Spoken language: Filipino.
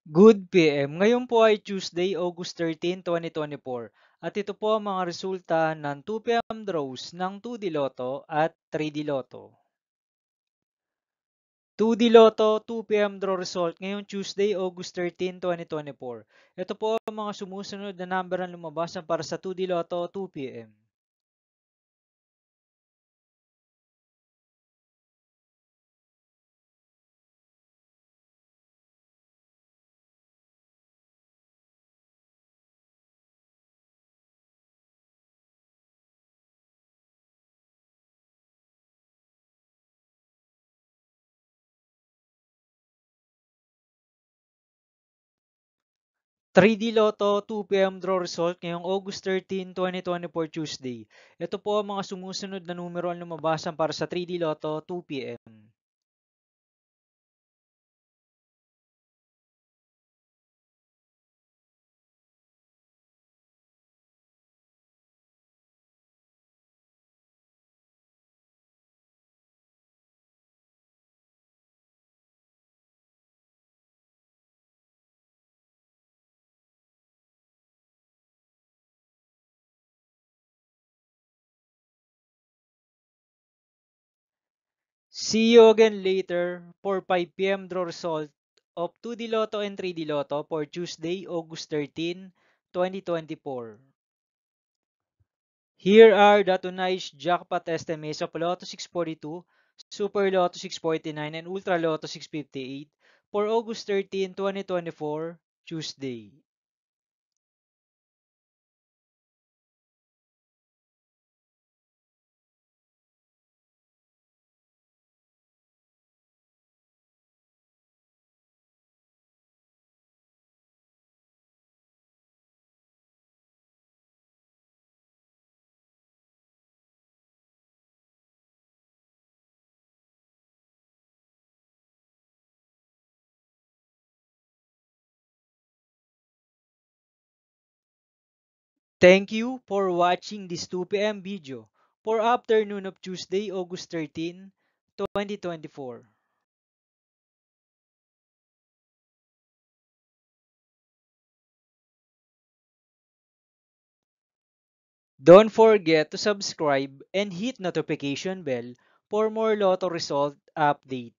Good PM. Ngayon po ay Tuesday, August 13, 2024. At ito po ang mga resulta ng 2 PM draws ng 2D Lotto at 3D Lotto. 2D Lotto 2 PM draw result ngayong Tuesday, August 13, 2024. Ito po ang mga sumusunod na number ang lumabas para sa 2D Lotto 2 PM. 3D Lotto 2 PM draw result ngayong August 13, 2024 Tuesday. Ito po ang mga sumusunod na numero ang lumabas para sa 3D Lotto 2 PM. 'See you again later for 5 PM draw result of 2D Lotto and 3D Lotto for Tuesday, August 13, 2024. Here are the tonight's jackpot estimates of Lotto 642, Super Lotto 649, and Ultra Lotto 658 for August 13, 2024, Tuesday. Thank you for watching this 2 PM video for afternoon of Tuesday, August 13, 2024. Don't forget to subscribe and hit notification bell for more Lotto result update.